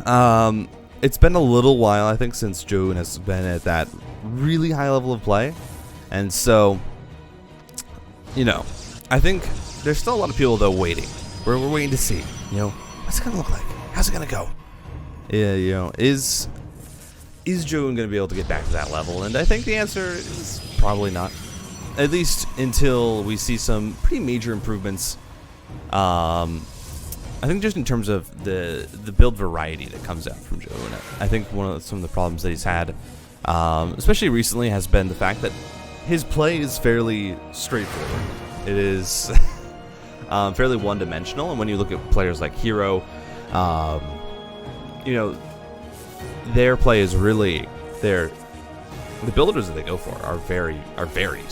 It's been a little while, I think, since Zoun has been at that really high level of play. And so, you know, I think there's still a lot of people, though, waiting. We're waiting to see, you know, what's it going to look like? How's it going to go? Yeah, you know, is Zoun going to be able to get back to that level? And I think the answer is probably not. At least until we see some pretty major improvements. I think just in terms of the build variety that comes out from Zoun. I think some of the problems that he's had, especially recently, has been the fact that his play is fairly straightforward. It is fairly one-dimensional, and when you look at players like Hero, you know, their play is really the builders that they go for are varied,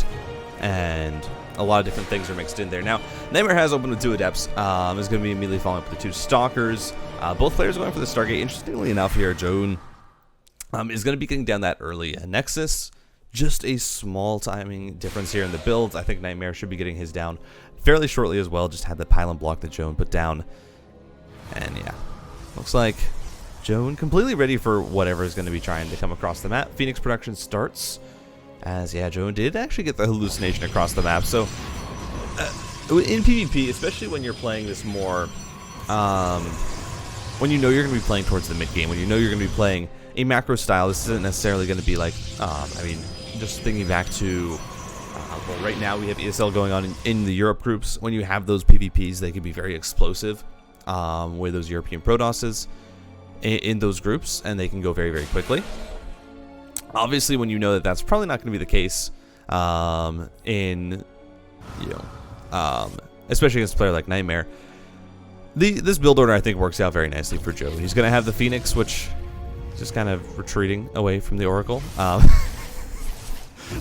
and a lot of different things are mixed in there. Now, Nightmare has opened with 2 Adepts, is going to be immediately following up with the 2 Stalkers. Both players are going for the Stargate. Interestingly enough here, Zoun is going to be getting down that early Nexus. Just a small timing difference here in the builds. I think Nightmare should be getting his down fairly shortly as well. Just had the pylon block that Zoun put down. And yeah, looks like Zoun completely ready for whatever is going to be trying to come across the map. Phoenix production starts. As, yeah, Zoun did actually get the hallucination across the map. So, in PvP, especially when you're playing this more, when you know you're going to be playing towards the mid-game, when you know you're going to be playing a macro style, this isn't necessarily going to be like, I mean, just thinking back to, well, right now we have ESL going on in the Europe groups. When you have those PvPs, they can be very explosive with those European Protosses in those groups, and they can go very, very quickly. Obviously, when you know that that's probably not going to be the case in, you know, especially against a player like Nightmare, this build order I think works out very nicely for Zoun. He's going to have the Phoenix, which is just kind of retreating away from the Oracle. The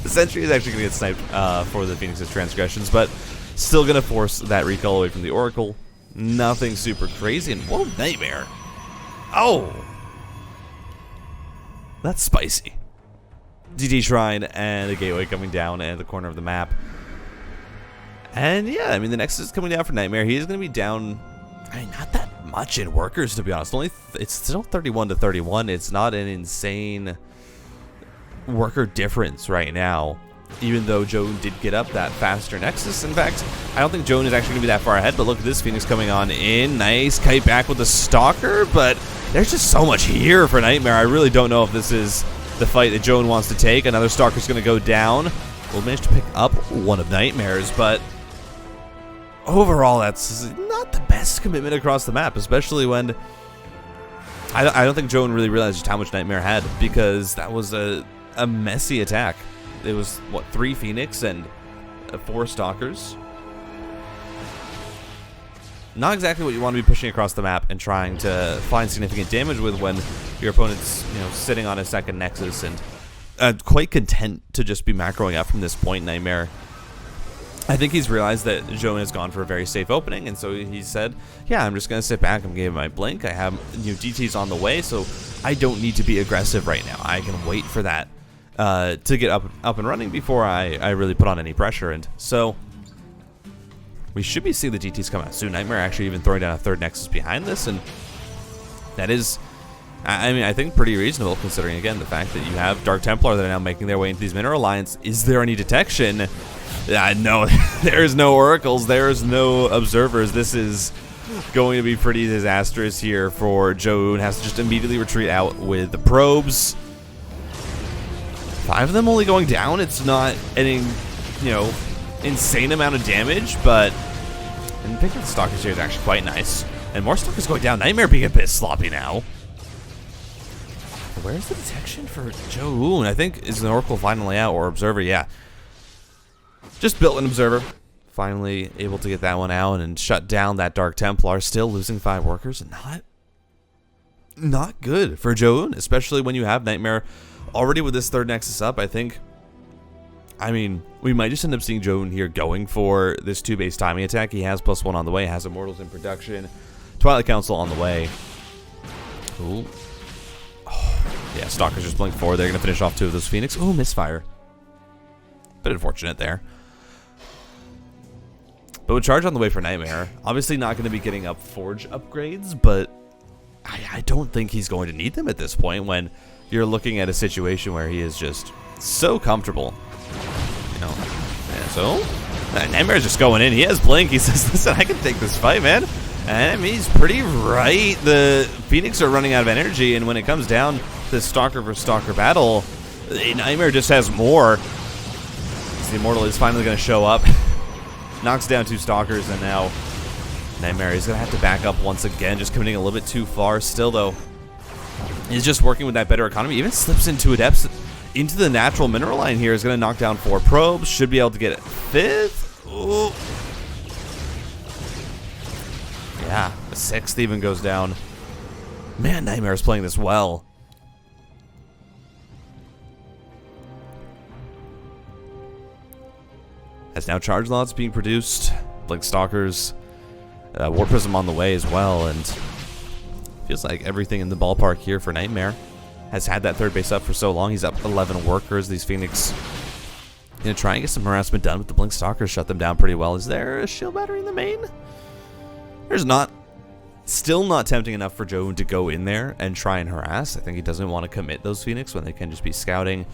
Sentry is actually going to get sniped for the Phoenix's transgressions, but still going to force that recall away from the Oracle. Nothing super crazy, and whoa, Nightmare. Oh! That's spicy. DT Shrine and the Gateway coming down at the corner of the map. And yeah, I mean, the Nexus is coming down for Nightmare. He is going to be down, I mean, not that much in workers, to be honest. It's still 31 to 31. It's not an insane worker difference right now, even though Zoun did get up that faster Nexus. In fact, I don't think Zoun is actually going to be that far ahead, but look at this Phoenix coming on in. Nice kite back with the Stalker, but there's just so much here for Nightmare. I really don't know if this is the fight that Zoun wants to take. Another Stalker's going to go down. We'll manage to pick up one of Nightmare's, but overall, that's not the best commitment across the map, especially when I don't think Zoun really realized just how much Nightmare had, because that was a messy attack. It was, what, 3 Phoenix and 4 Stalkers? Not exactly what you want to be pushing across the map and trying to find significant damage with when your opponent's, you know, sitting on a second Nexus and quite content to just be macroing up from this point. Nightmare, I think he's realized that Zoun has gone for a very safe opening, and so he said, yeah, I'm just going to sit back and give my blink. I have, you know, DTs on the way, so I don't need to be aggressive right now. I can wait for that to get up and running before I really put on any pressure. And so we should be seeing the DTs come out soon. Nightmare actually even throwing down a 3rd Nexus behind this, and that is, I mean, I think pretty reasonable, considering, again, the fact that you have Dark Templar that are now making their way into these Mineral Alliance. Is there any detection? No, there is no Oracles. There is no Observers. This is going to be pretty disastrous here for Zoun. Has to just immediately retreat out with the probes. 5 of them only going down. It's not any, you know, insane amount of damage, but and picking up the Stalkers here is actually quite nice. And more Stalkers going down. Nightmare being a bit sloppy now. Where's the detection for Zoun? I think, is an Oracle finally out, or Observer? Yeah. Just built an Observer. Finally able to get that one out and shut down that Dark Templar. Still losing 5 workers. Not good for Zoun, especially when you have Nightmare already with this 3rd Nexus up. I think, I mean, we might just end up seeing Zoun here going for this 2-base timing attack. He has +1 on the way, has Immortals in production, Twilight Council on the way. Ooh. Oh, yeah, Stalkers just blink forward. They're going to finish off 2 of those Phoenix. Ooh, misfire. Bit unfortunate there. But with Charge on the way for Nightmare, obviously not going to be getting up Forge upgrades, but I I don't think he's going to need them at this point when you're looking at a situation where he is just so comfortable. You know, and so Nightmare's just going in. He has Blink. He says, listen, I can take this fight, man. And he's pretty right. The Phoenix are running out of energy, and when it comes down to the Stalker versus Stalker battle, Nightmare just has more. The Immortal is finally going to show up. Knocks down 2 Stalkers, and now Nightmare is going to have to back up once again, just committing a little bit too far. Still, though, he's just working with that better economy. Even slips into Adepts into the natural mineral line here. Is going to knock down 4 probes. Should be able to get it 5th. Ooh. Yeah, the 6th even goes down. Man, Nightmare is playing this well. As now Charge Lots being produced, Blink Stalkers, War Prism on the way as well, and feels like everything in the ballpark here for Nightmare. Has had that 3rd base up for so long. He's up 11 workers. These Phoenix gonna try and get some harassment done, but the Blink Stalkers shut them down pretty well. Is there a shield battery in the main? There's not. Still not tempting enough for Joe to go in there and try and harass. I think he doesn't want to commit those Phoenix when they can just be scouting,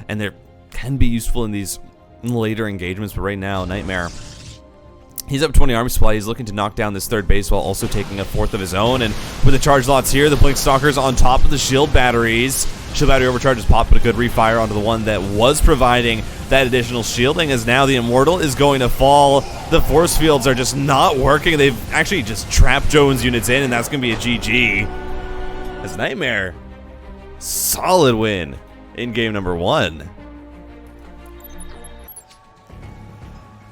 and they can be useful in these later engagements, but right now, Nightmare, he's up 20 army supply. He's looking to knock down this 3rd base while also taking a 4th of his own, and with the charge lots here, the Blink Stalkers on top of the shield batteries. Shield battery overcharges pop, but a good refire onto the one that was providing that additional shielding, as now the Immortal is going to fall. The force fields are just not working. They've actually just trapped Jones units in, and that's going to be a GG. As Nightmare, solid win in game number 1.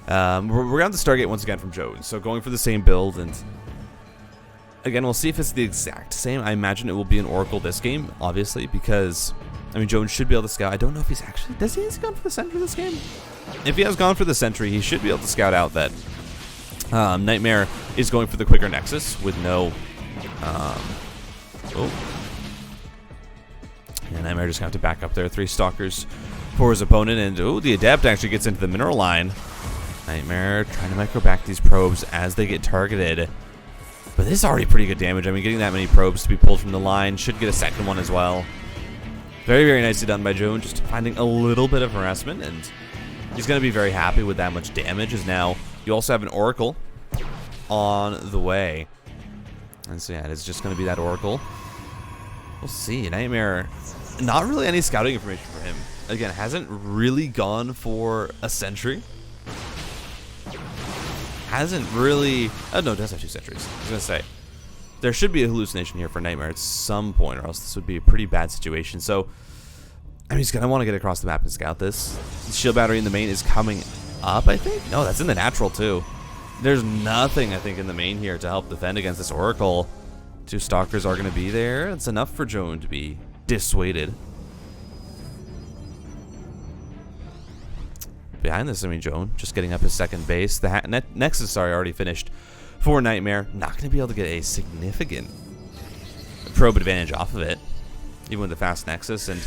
We're on the Stargate once again from Jones, so going for the same build, and again, we'll see if it's the exact same. I imagine it will be an Oracle this game, obviously, because, I mean, Jones should be able to scout. I don't know if he's actually, has he gone for the Sentry this game? If he has gone for the Sentry, he should be able to scout out that Nightmare is going for the quicker Nexus with no, and Nightmare just going to have to back up there. 3 Stalkers for his opponent, and the Adept actually gets into the mineral line. Nightmare trying to micro back these probes as they get targeted. But this is already pretty good damage. I mean, getting that many probes to be pulled from the line. Should get a 2nd one as well. Very, very nicely done by Joan. Just finding a little bit of harassment, and he's going to be very happy with that much damage, as now you also have an Oracle on the way. And so, yeah, it is just going to be that Oracle. We'll see. Nightmare, not really any scouting information for him. Again, hasn't really gone for a Sentry. Hasn't really... Oh, no, it does have 2 Sentries. I was going to say, there should be a hallucination here for Nightmare at some point, or else this would be a pretty bad situation. So, I mean, he's going to want to get across the map and scout this. The shield battery in the main is coming up, I think. No, that's in the natural, too. There's nothing, I think, in the main here to help defend against this Oracle. 2 Stalkers are going to be there. It's enough for Joan to be dissuaded. Behind this, I mean, Joan just getting up his 2nd base. The Nexus, already finished for Nightmare. Not going to be able to get a significant probe advantage off of it, even with the fast Nexus. And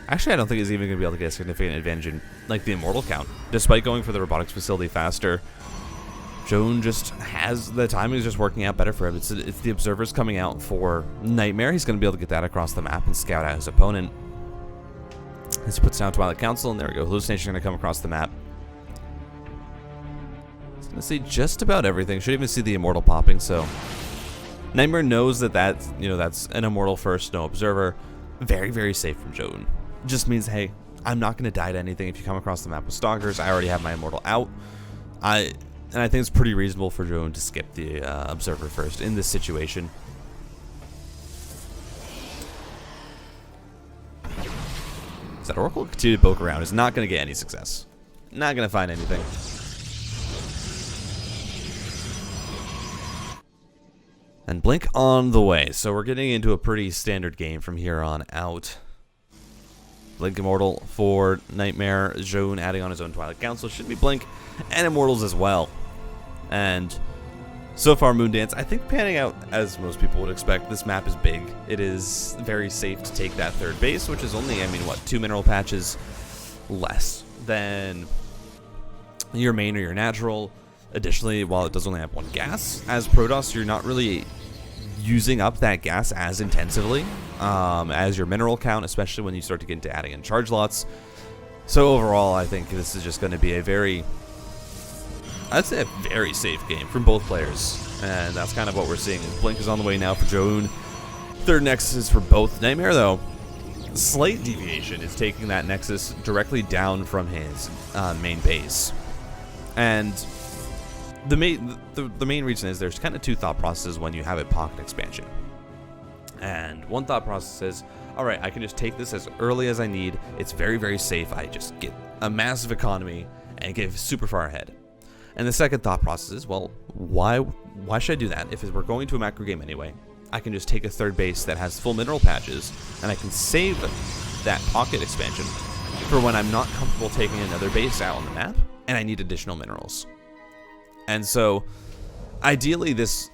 actually, I don't think he's even going to be able to get a significant advantage in, like, the Immortal count. Despite going for the robotics facility faster, Joan just has the timing is just working out better for him. It's the Observers coming out for Nightmare. He's going to be able to get that across the map and scout out his opponent. As he puts down Twilight Council, and there we go. Hallucination going to come across the map. He's going to see just about everything. Should even see the Immortal popping. So Nightmare knows that that's an Immortal first, no Observer. Very, very safe from Joan. Just means, hey, I'm not going to die to anything if you come across the map with Stalkers. I already have my Immortal out. And I think it's pretty reasonable for Joan to skip the Observer first in this situation. That Oracle will continue to poke around. Is not going to get any success. Not going to find anything. And Blink on the way. So we're getting into a pretty standard game from here on out. Blink Immortal for Nightmare. Joan adding on his own Twilight Council. Should be Blink and Immortals as well. And so far, Moondance, I think, panning out as most people would expect. This map is big. It is very safe to take that 3rd base, which is only, I mean, what, 2 mineral patches less than your main or your natural. Additionally, while it does only have 1 gas, as Protoss, you're not really using up that gas as intensively as your mineral count, especially when you start to get into adding in charge lots. So overall, I think this is just going to be a very, I'd say a very safe game from both players. And that's kind of what we're seeing. Blink is on the way now for Zoun. Third Nexus is for both. Nightmare, though, slight deviation is taking that Nexus directly down from his main base. And the main reason is there's kind of two thought processes when you have a pocket expansion. And one thought process is, all right, I can just take this as early as I need. It's very, very safe. I just get a massive economy and get super far ahead. And the second thought process is, well, why should I do that? If we're going to a macro game anyway, I can just take a third base that has full mineral patches, and I can save that pocket expansion for when I'm not comfortable taking another base out on the map, and I need additional minerals. And so, ideally, this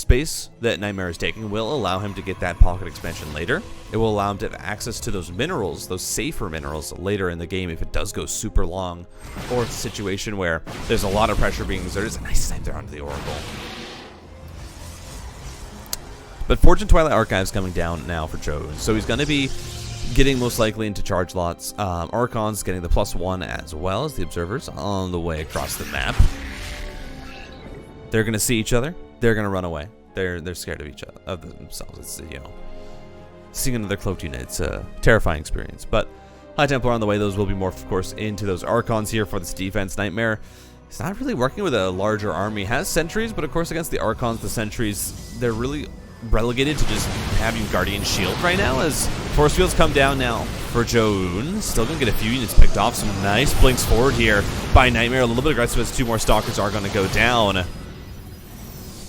base that Nightmare is taking will allow him to get that pocket expansion later. It will allow him to have access to those minerals, those safer minerals, later in the game if it does go super long, or it's a situation where there's a lot of pressure being exerted. It's a nice snipe there onto the Oracle. But Fortune Twilight Archive's coming down now for Zoun, so he's going to be getting most likely into charge lots. Archon's getting the +1 as well as the Observers on the way across the map. They're going to see each other. They're going to run away. They're scared of each other, of themselves. It's, you know, seeing another cloaked unit. It's a terrifying experience. But High Templar on the way. Those will be morphed, of course, into those Archons here for this defense. Nightmare, he's not really working with a larger army. Has sentries, but of course against the Archons, the sentries, they're really relegated to just having Guardian Shield right now, as force fields come down now for Zoun. Still gonna get a few units picked off. Some nice blinks forward here by Nightmare. A little bit aggressive as two more Stalkers are gonna go down.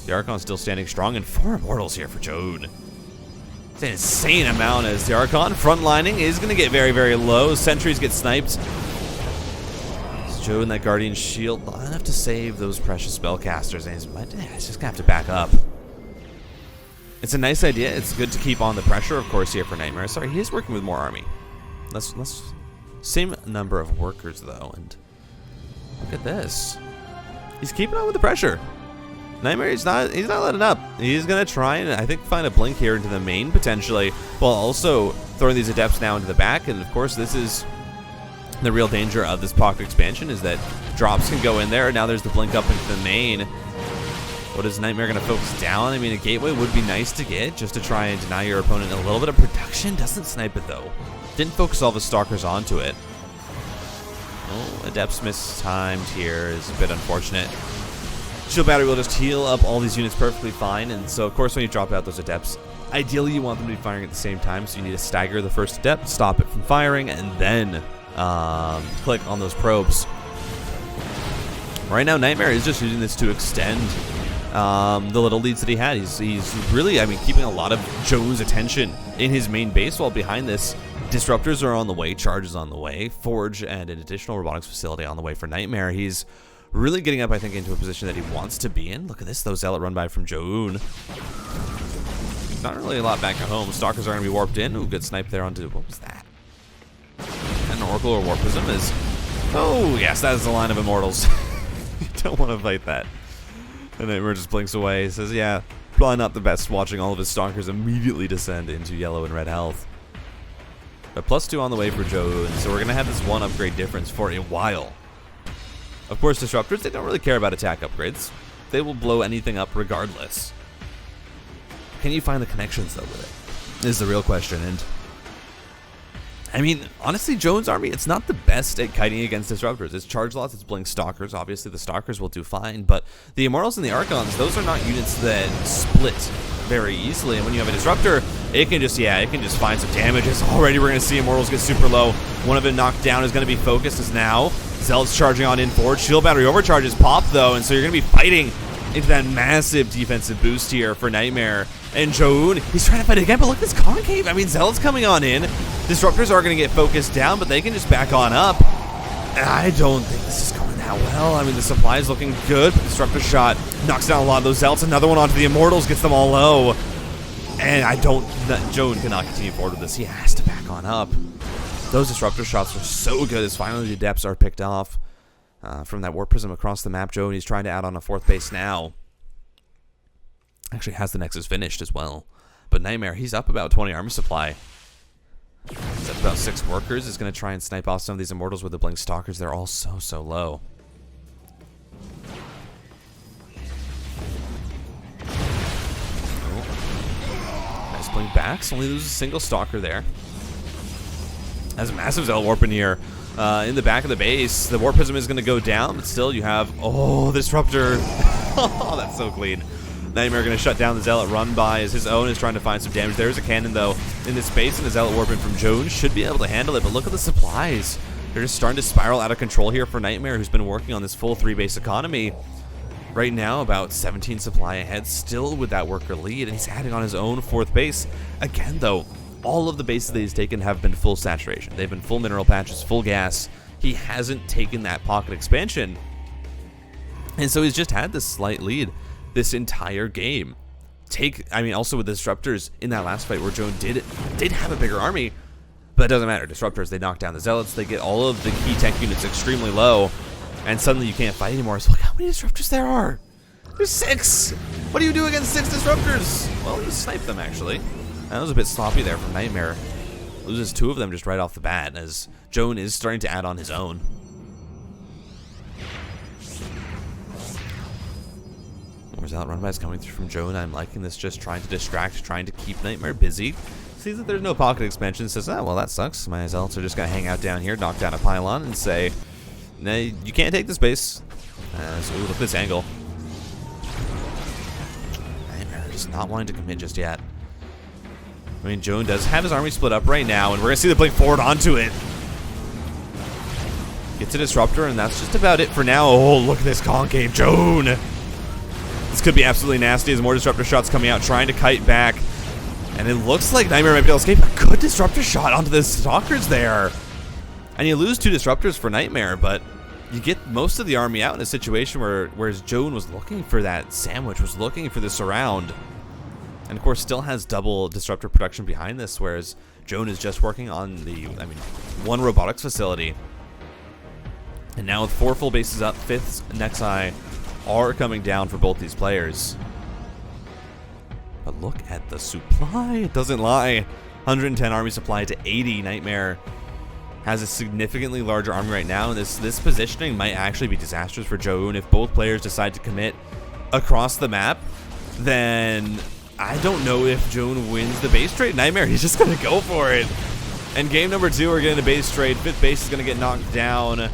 The Archon's still standing strong, and 4 Immortals here for Zoun. It's an insane amount as the Archon frontlining is gonna get very, very low. Sentries get sniped. Zoun, that Guardian Shield, not enough to save those precious spellcasters, and he's just gonna have to back up. It's a nice idea. It's good to keep on the pressure, of course, here for Nightmare. Sorry, he is working with more army. Same number of workers, though, and look at this. He's keeping on with the pressure. Nightmare, he's not letting up. He's going to try and, I think, find a blink here into the main, potentially, while also throwing these Adepts now into the back. And, of course, this is the real danger of this pocket expansion, is that drops can go in there. Now there's the blink up into the main. What is Nightmare going to focus down? I mean, a gateway would be nice to get, just to try and deny your opponent a little bit of production. Doesn't snipe it, though. Didn't focus all the Stalkers onto it. Oh, Adepts mistimed here is a bit unfortunate. Shield Battery will just heal up all these units perfectly fine, and so, of course, when you drop out those Adepts, ideally you want them to be firing at the same time, so you need to stagger the first Adept, stop it from firing, and then click on those probes. Right now, Nightmare is just using this to extend the little leads that he had. He's really, I mean, keeping a lot of Zoun's attention in his main base, while behind this, Disruptors are on the way, Charges on the way, Forge and an additional robotics facility on the way for Nightmare. He's really getting up, I think, into a position that he wants to be in. Look at this, though, Zealot run by from Zoun. Not really a lot back at home. Stalkers are going to be warped in. Ooh, good snipe there onto, what was that? An Oracle or Warpism is, oh, yes, that is the line of Immortals. You don't want to fight that. And Nightmare just blinks away. He says, yeah, probably not the best, watching all of his Stalkers immediately descend into yellow and red health. But +2 on the way for Zoun, so we're going to have this 1 upgrade difference for a while. Of course, Disruptors, they don't really care about attack upgrades. They will blow anything up regardless. Can you find the connections, though, with it? Is the real question. And I mean, honestly, Zoun's army, it's not the best at kiting against Disruptors. It's Charge Lots, it's Blink Stalkers. Obviously, the Stalkers will do fine, but the Immortals and the Archons, those are not units that split very easily. And when you have a Disruptor, it can just find some damages. Already, we're going to see Immortals get super low. One of them knocked down is going to be focused as now. Zealot's charging on in forward. Shield Battery overcharges pop, though, and so you're going to be fighting into that massive defensive boost here for Nightmare. And Zoun, he's trying to fight again, but look at this concave. I mean, Zealot's coming on in. Disruptors are going to get focused down, but they can just back on up. I don't think this is going that well. I mean, the supply is looking good, but Disruptor shot knocks down a lot of those Zealots. Another one onto the Immortals, gets them all low. And Zoun cannot continue forward with this. He has to back on up. Those Disruptor shots are so good as finally the Adepts are picked off from that Warp Prism across the map. Zoun, he's trying to add on a 4th base now. Actually has the Nexus finished as well. But Nightmare, he's up about 20 armor supply. He's up about 6 workers. He's going to try and snipe off some of these Immortals with the Blink Stalkers. They're all so low. Oh. Nice Blink backs. Only loses a single Stalker there. Has a massive Zealot Warp in here. In the back of the base, the Warp Prism is going to go down, but still you have, oh, the Disruptor. Oh, that's so clean. Nightmare going to shut down the Zealot run by as his own is trying to find some damage. There's a cannon, though, in this space, and the Zealot Warp in from Zoun should be able to handle it, but look at the supplies. They're just starting to spiral out of control here for Nightmare, who's been working on this full 3-base economy. Right now, about 17 supply ahead, still with that worker lead, and he's adding on his own 4th base. Again, though, all of the bases that he's taken have been full saturation. They've been full mineral patches, full gas. He hasn't taken that pocket expansion. And so he's just had this slight lead this entire game. Also with the Disruptors in that last fight where Zoun did have a bigger army, but it doesn't matter. Disruptors, they knock down the Zealots, they get all of the key tank units extremely low, and suddenly you can't fight anymore. So look how many Disruptors there are. There's 6. What do you do against 6 Disruptors? Well, you snipe them, actually. That was a bit sloppy there from Nightmare. Loses 2 of them just right off the bat as Zoun is starting to add on his own. More Zealot runbys coming through from Zoun. I'm liking this, just trying to distract, trying to keep Nightmare busy. Sees that there's no pocket expansion, says, oh, well, that sucks. My Zealots are just going to hang out down here, knock down a pylon, and say, no, you can't take this base. So look at this angle. Nightmare just not wanting to commit just yet. I mean, Zoun does have his army split up right now, and we're going to see the Blink forward onto it. Gets a Disruptor, and that's just about it for now. Oh, look at this concave, Zoun. This could be absolutely nasty as more Disruptor shots coming out, trying to kite back. And it looks like Nightmare might be able to escape. A good Disruptor shot onto the Stalkers there. And you lose 2 Disruptors for Nightmare, but you get most of the army out in a situation whereas Zoun was looking for that sandwich, was looking for the surround. And of course still has double Disruptor production behind this, whereas Zoun is just working on the, one robotics facility. And now with 4 full bases up, 5th Nexi are coming down for both these players. But look at the supply, it doesn't lie. 110 army supply to 80. Nightmare has a significantly larger army right now, and this positioning might actually be disastrous for Zoun. If both players decide to commit across the map, then I don't know if Zoun wins the base trade. Nightmare, he's just going to go for it. And game number 2, we're getting a base trade. 5th base is going to get knocked down.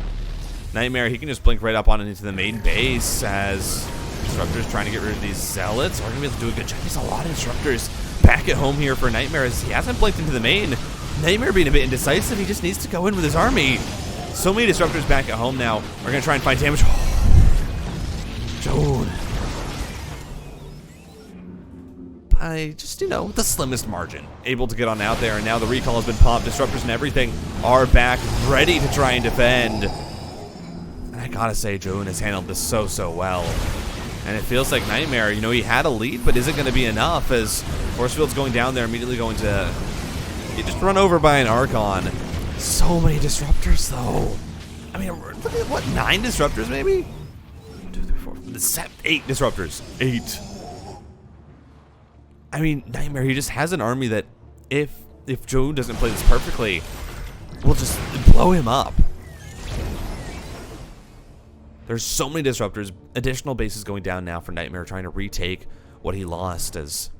Nightmare, he can just blink right up on it into the main base as Disruptors trying to get rid of these Zealots. We're going to be able to do a good job. There's a lot of Disruptors back at home here for Nightmare as he hasn't blinked into the main. Nightmare being a bit indecisive. He just needs to go in with his army. So many Disruptors back at home now. We're going to try and find damage. Zoun. By just, the slimmest margin. Able to get on out there, and now the recall has been popped. Disruptors and everything are back, ready to try and defend. And I gotta say, Zoun has handled this so well. And it feels like Nightmare, he had a lead, but is it going to be enough as Horsefield's going down there, immediately going to get just run over by an Archon. So many Disruptors, though. I mean, look at, what, 9 Disruptors, maybe? 1, 2, 3, 4, 8 Disruptors. 8. I mean, Nightmare, he just has an army that, if Zoun doesn't play this perfectly, will just blow him up. There's so many Disruptors. Additional bases going down now for Nightmare, trying to retake what he lost as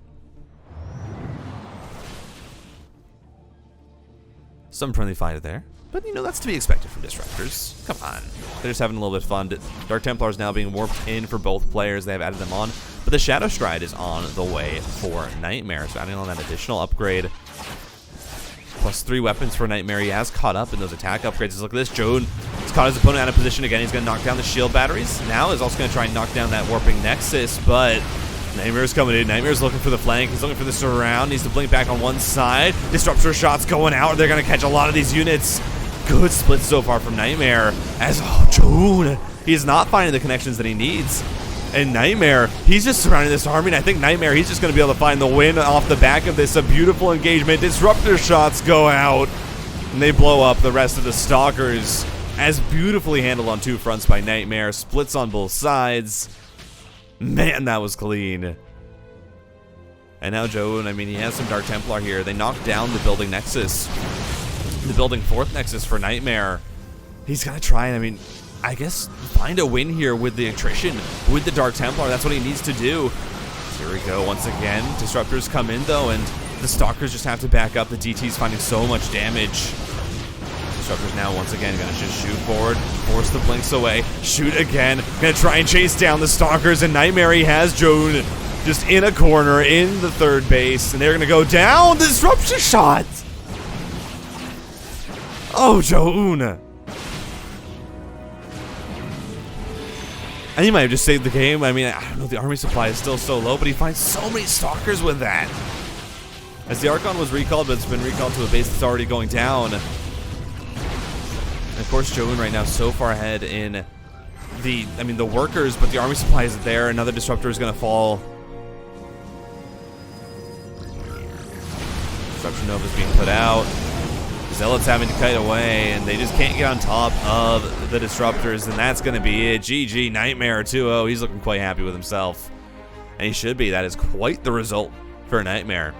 some friendly fighter there. But, that's to be expected from Disruptors. Come on. They're just having a little bit of fun. Dark Templars now being warped in for both players. They have added them on. But the Shadow Stride is on the way for Nightmare. So adding on that additional upgrade. Plus 3 weapons for Nightmare. He has caught up in those attack upgrades. Look at this. Zoun has caught his opponent out of position again. He's going to knock down the shield batteries. Now is also going to try and knock down that warping Nexus. But Nightmare's coming in. Nightmare's looking for the flank. He's looking for the surround. Needs to blink back on one side. Disruptor shots going out. They're going to catch a lot of these units. Good split so far from Nightmare. As, Zoun, he is not finding the connections that he needs. And Nightmare, he's just surrounding this army, and I think Nightmare, he's just going to be able to find the win off the back of this. A beautiful engagement. Disruptor shots go out, and they blow up the rest of the Stalkers. As beautifully handled on 2 fronts by Nightmare. Splits on both sides. Man, that was clean. And now Zoun, I mean, he has some Dark Templar here. They knocked down the building Nexus. The building 4th Nexus for Nightmare. He's gonna try and, I mean, I guess find a win here with the attrition, with the Dark Templar. That's what he needs to do. Here we go once again. Disruptors come in though, and the Stalkers just have to back up. The DT's finding so much damage. Disruptors now once again gonna just shoot forward, force the blinks away, shoot again, gonna try and chase down the Stalkers, and Nightmare, he has Zoun just in a corner in the 3rd base, and they're gonna go down. The disruption shot! Oh, Zoun! And he might have just saved the game. I mean, I don't know, the army supply is still so low, but he finds so many Stalkers with that. As the Archon was recalled, but it's been recalled to a base that's already going down. And of course, Zoun right now so far ahead in the workers, but the army supply isn't there. Another disruptor is going to fall. Disruption Nova is being put out. Zealots having to kite away, and they just can't get on top of the disruptors, and that's going to be it. GG, Nightmare 2-0. He's looking quite happy with himself. And he should be. That is quite the result for Nightmare.